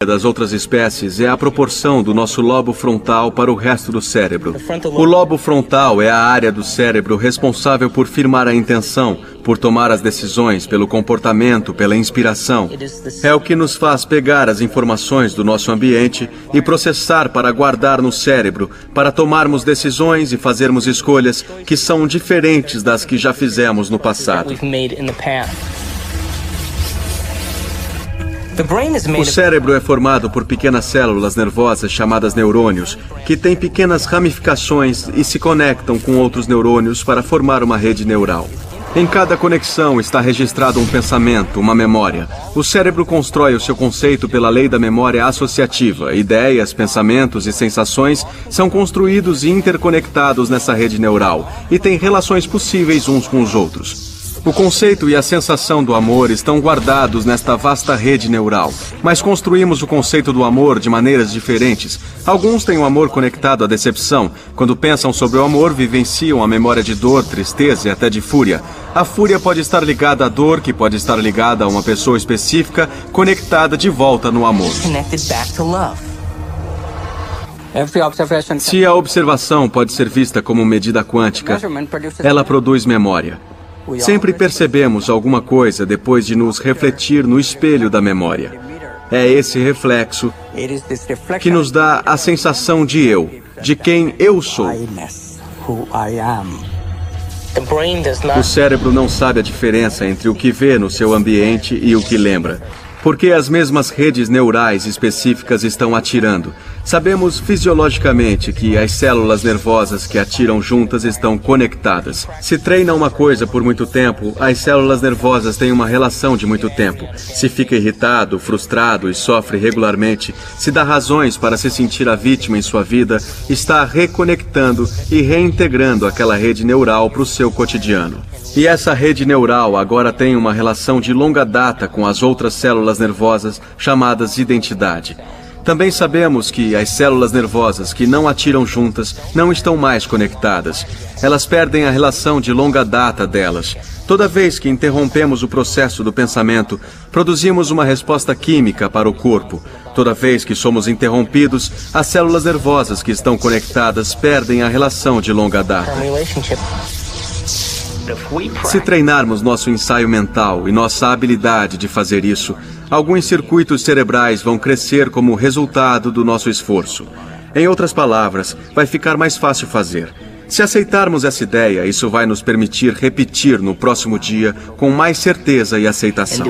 das outras espécies é a proporção do nosso lobo frontal para o resto do cérebro. O lobo frontal é a área do cérebro responsável por firmar a intenção, por tomar as decisões, pelo comportamento, pela inspiração. É o que nos faz pegar as informações do nosso ambiente e processar para guardar no cérebro, para tomarmos decisões e fazermos escolhas que são diferentes das que já fizemos no passado. O cérebro é formado por pequenas células nervosas chamadas neurônios, que têm pequenas ramificações e se conectam com outros neurônios para formar uma rede neural. Em cada conexão está registrado um pensamento, uma memória. O cérebro constrói o seu conceito pela lei da memória associativa. Ideias, pensamentos e sensações são construídos e interconectados nessa rede neural e têm relações possíveis uns com os outros. O conceito e a sensação do amor estão guardados nesta vasta rede neural, mas construímos o conceito do amor de maneiras diferentes. Alguns têm o amor conectado à decepção. Quando pensam sobre o amor, vivenciam a memória de dor, tristeza e até de fúria. A fúria pode estar ligada à dor, que pode estar ligada a uma pessoa específica, conectada de volta no amor. Se a observação pode ser vista como medida quântica, ela produz memória. Sempre percebemos alguma coisa depois de nos refletir no espelho da memória. É esse reflexo que nos dá a sensação de eu, de quem eu sou. O cérebro não sabe a diferença entre o que vê no seu ambiente e o que lembra, porque as mesmas redes neurais específicas estão atirando. Sabemos fisiologicamente que as células nervosas que atiram juntas estão conectadas. Se treina uma coisa por muito tempo, as células nervosas têm uma relação de muito tempo. Se fica irritado, frustrado e sofre regularmente, se dá razões para se sentir a vítima em sua vida, está reconectando e reintegrando aquela rede neural para o seu cotidiano. E essa rede neural agora tem uma relação de longa data com as outras células nervosas chamadas identidade. Também sabemos que as células nervosas que não atiram juntas não estão mais conectadas. Elas perdem a relação de longa data delas. Toda vez que interrompemos o processo do pensamento, produzimos uma resposta química para o corpo. Toda vez que somos interrompidos, as células nervosas que estão conectadas perdem a relação de longa data. Se treinarmos nosso ensaio mental e nossa habilidade de fazer isso, alguns circuitos cerebrais vão crescer como resultado do nosso esforço. Em outras palavras, vai ficar mais fácil fazer. Se aceitarmos essa ideia, isso vai nos permitir repetir no próximo dia com mais certeza e aceitação.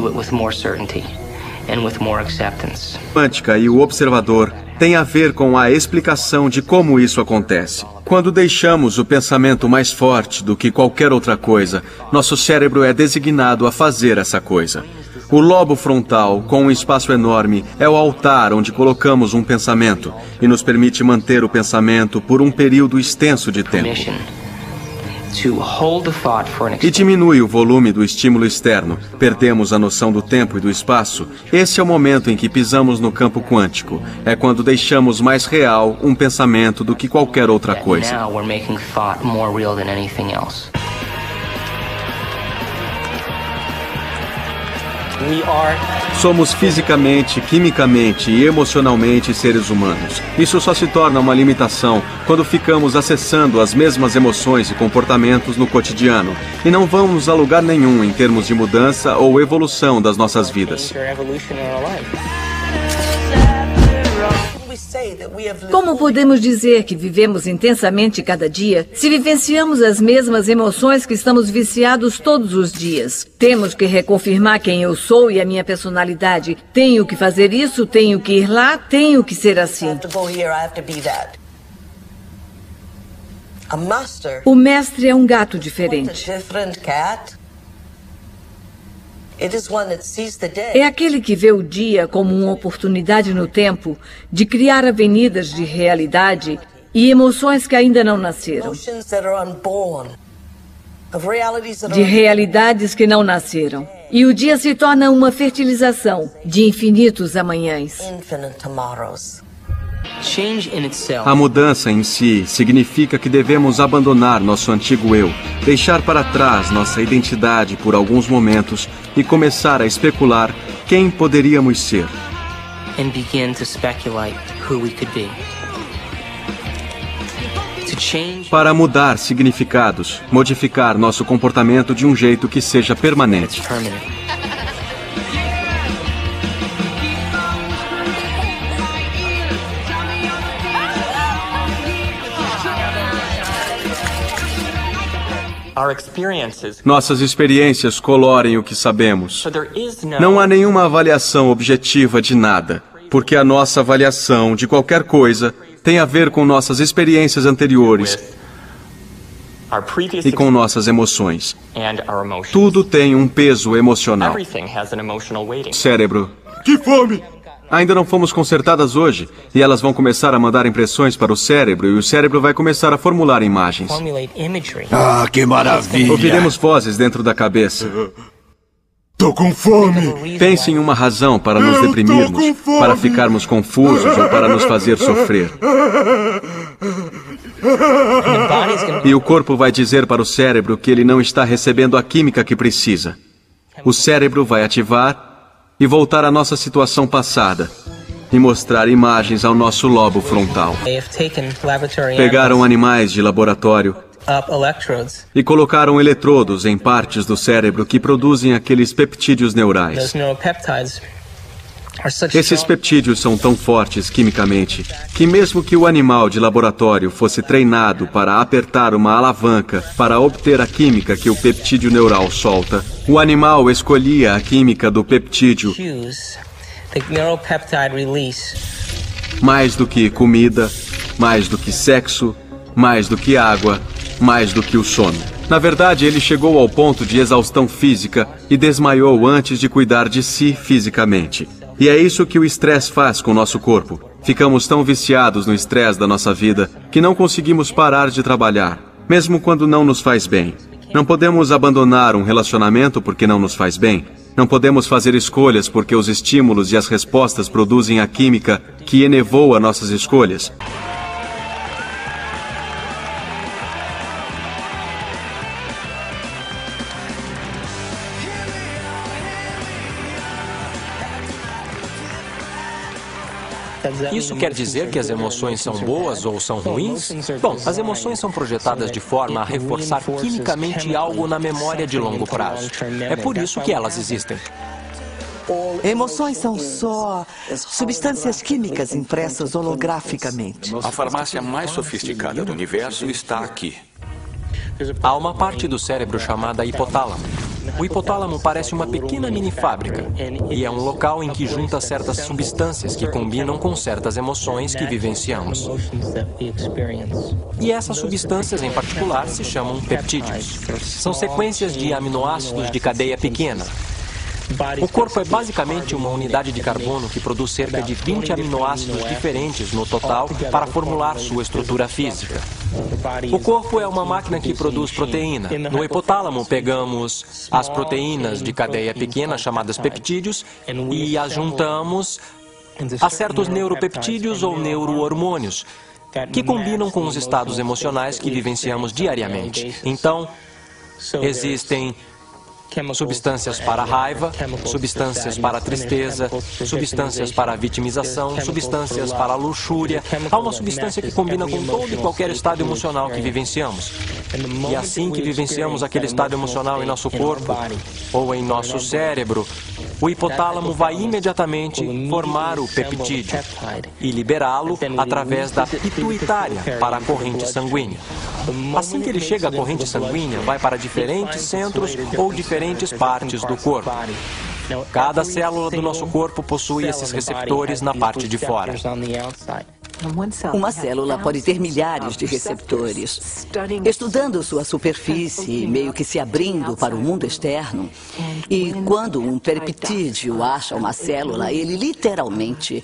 Quântica e o observador têm a ver com a explicação de como isso acontece. Quando deixamos o pensamento mais forte do que qualquer outra coisa, nosso cérebro é designado a fazer essa coisa. O lobo frontal, com um espaço enorme, é o altar onde colocamos um pensamento e nos permite manter o pensamento por um período extenso de tempo. E diminui o volume do estímulo externo. Perdemos a noção do tempo e do espaço. Esse é o momento em que pisamos no campo quântico. É quando deixamos mais real um pensamento do que qualquer outra coisa. Somos fisicamente, quimicamente e emocionalmente seres humanos. Isso só se torna uma limitação quando ficamos acessando as mesmas emoções e comportamentos no cotidiano e não vamos a lugar nenhum em termos de mudança ou evolução das nossas vidas. Como podemos dizer que vivemos intensamente cada dia se vivenciamos as mesmas emoções que estamos viciados todos os dias? Temos que reconfirmar quem eu sou e a minha personalidade. Tenho que fazer isso, tenho que ir lá, tenho que ser assim. O mestre é um gato diferente. É aquele que vê o dia como uma oportunidade no tempo de criar avenidas de realidade e emoções que ainda não nasceram. De realidades que não nasceram. E o dia se torna uma fertilização de infinitos amanhãs. A mudança em si significa que devemos abandonar nosso antigo eu, deixar para trás nossa identidade por alguns momentos e começar a especular quem poderíamos ser. and begin to speculate who we could be. Para mudar significados, modificar nosso comportamento de um jeito que seja permanente. Nossas experiências colorem o que sabemos. Não há nenhuma avaliação objetiva de nada, porque a nossa avaliação de qualquer coisa tem a ver com nossas experiências anteriores e com nossas emoções. Tudo tem um peso emocional. Cérebro. Que fome! Ainda não fomos consertadas hoje, e elas vão começar a mandar impressões para o cérebro, e o cérebro vai começar a formular imagens. Ah, que maravilha! Ouviremos vozes dentro da cabeça. Tô com fome! Pense em uma razão para nos deprimirmos, para ficarmos confusos ou para nos fazer sofrer. E o corpo vai dizer para o cérebro que ele não está recebendo a química que precisa. O cérebro vai ativar e voltar à nossa situação passada e mostrar imagens ao nosso lobo frontal. Pegaram animais de laboratório e colocaram eletrodos em partes do cérebro que produzem aqueles peptídeos neurais. Esses peptídeos são tão fortes quimicamente que mesmo que o animal de laboratório fosse treinado para apertar uma alavanca para obter a química que o peptídeo neural solta, o animal escolhia a química do peptídeo mais do que comida, mais do que sexo, mais do que água, mais do que o sono. Na verdade, ele chegou ao ponto de exaustão física e desmaiou antes de cuidar de si fisicamente. E é isso que o estresse faz com o nosso corpo. Ficamos tão viciados no estresse da nossa vida que não conseguimos parar de trabalhar, mesmo quando não nos faz bem. Não podemos abandonar um relacionamento porque não nos faz bem. Não podemos fazer escolhas porque os estímulos e as respostas produzem a química que enevoa nossas escolhas. Isso quer dizer que as emoções são boas ou são ruins? Bom, as emoções são projetadas de forma a reforçar quimicamente algo na memória de longo prazo. É por isso que elas existem. Emoções são só substâncias químicas impressas holograficamente. A farmácia mais sofisticada do universo está aqui. Há uma parte do cérebro chamada hipotálamo. O hipotálamo parece uma pequena mini fábrica e é um local em que junta certas substâncias que combinam com certas emoções que vivenciamos. E essas substâncias em particular se chamam peptídeos. São sequências de aminoácidos de cadeia pequena. O corpo é basicamente uma unidade de carbono que produz cerca de 20 aminoácidos diferentes no total para formular sua estrutura física. O corpo é uma máquina que produz proteína. No hipotálamo pegamos as proteínas de cadeia pequena, chamadas peptídeos, e as juntamos a certos neuropeptídeos ou neurohormônios, que combinam com os estados emocionais que vivenciamos diariamente. Então, existem substâncias para a raiva, substâncias para a tristeza, substâncias para a vitimização, substâncias para a luxúria. Há uma substância que combina com todo e qualquer estado emocional que vivenciamos. E assim que vivenciamos aquele estado emocional em nosso corpo ou em nosso cérebro, o hipotálamo vai imediatamente formar o peptídeo e liberá-lo através da pituitária para a corrente sanguínea. Assim que ele chega à corrente sanguínea, vai para diferentes centros ou diferentes partes do corpo. Cada célula do nosso corpo possui esses receptores na parte de fora. Uma célula pode ter milhares de receptores. Estudando sua superfície, meio que se abrindo para o mundo externo, e quando um peptídeo acha uma célula, ele literalmente,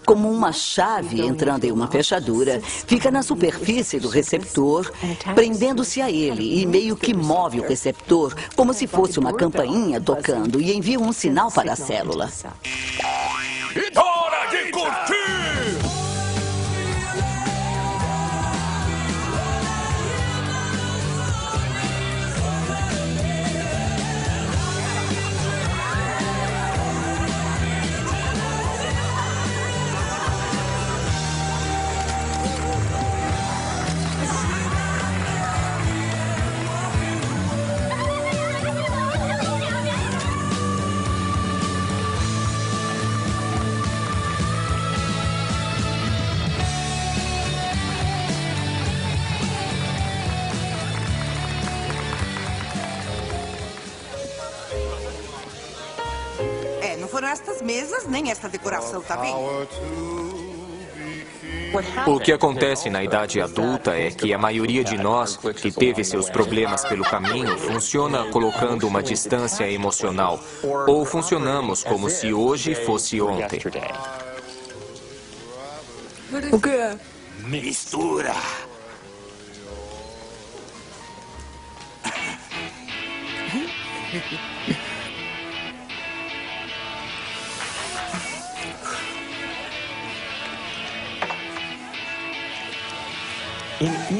como uma chave entrando em uma fechadura, fica na superfície do receptor, prendendo-se a ele e meio que move o receptor, como se fosse uma campainha tocando, e envia um sinal para a célula. Hora de curtir! mesas, nem esta decoração, tá bem? O que acontece na idade adulta é que a maioria de nós que teve seus problemas pelo caminho funciona colocando uma distância emocional, ou funcionamos como se hoje fosse ontem. O que é? Mistura.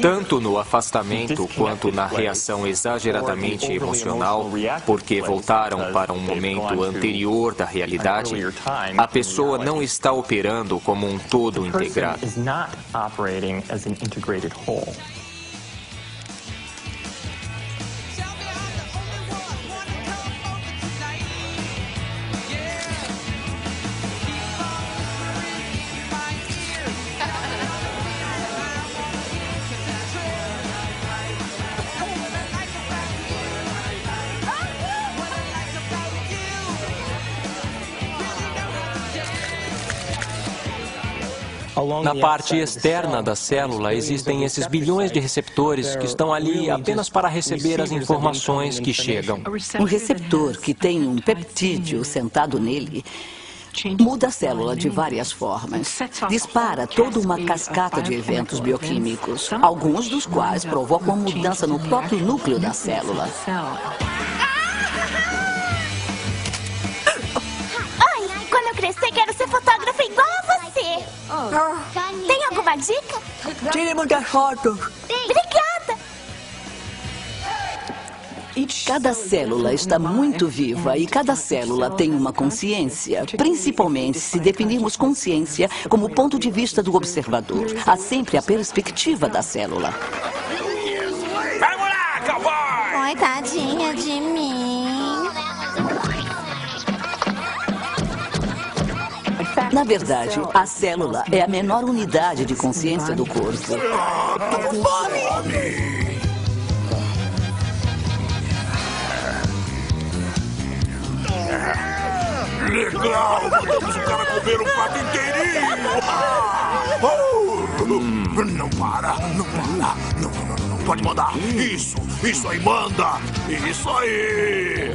Tanto no afastamento quanto na reação exageradamente emocional, porque voltaram para um momento anterior da realidade, a pessoa não está operando como um todo integrado. Na parte externa da célula existem esses bilhões de receptores que estão ali apenas para receber as informações que chegam. Um receptor que tem um peptídeo sentado nele muda a célula de várias formas. Dispara toda uma cascata de eventos bioquímicos, alguns dos quais provocam mudança no próprio núcleo da célula. Oi, quando eu crescer quero ser fotógrafa igual a você. Tem alguma dica? Tire muitas fotos. Obrigada. Cada célula está muito viva e cada célula tem uma consciência, principalmente se definirmos consciência como ponto de vista do observador. Há sempre a perspectiva da célula. Vamos lá, cowboy! Oi, tadinha de mim. Na verdade, a célula é a menor unidade de consciência do corpo. Tô com fome! Legal! Podemos o cara comer um prato inteirinho! Não para! Não para! Não, pode mandar! Isso aí, manda! Isso aí!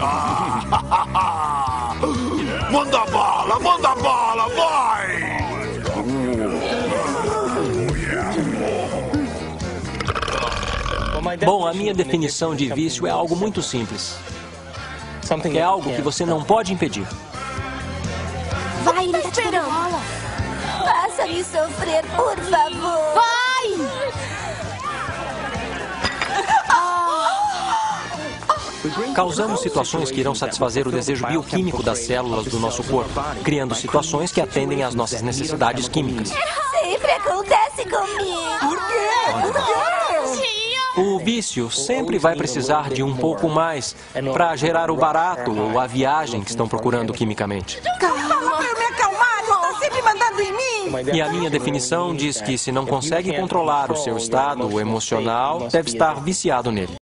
Manda bala, vai! Bom, a minha definição de vício é algo muito simples. É algo que você não pode impedir. Vai, ele tá te dando bola. Faça-me sofrer, por favor. Vai! Causamos situações que irão satisfazer o desejo bioquímico das células do nosso corpo, criando situações que atendem às nossas necessidades químicas. Sempre acontece comigo. Por quê? O vício sempre vai precisar de um pouco mais para gerar o barato ou a viagem que estão procurando quimicamente. Fala pra eu me acalmar, não tá sempre mandando em mim. E a minha definição diz que se não consegue controlar o seu estado emocional, deve estar viciado nele.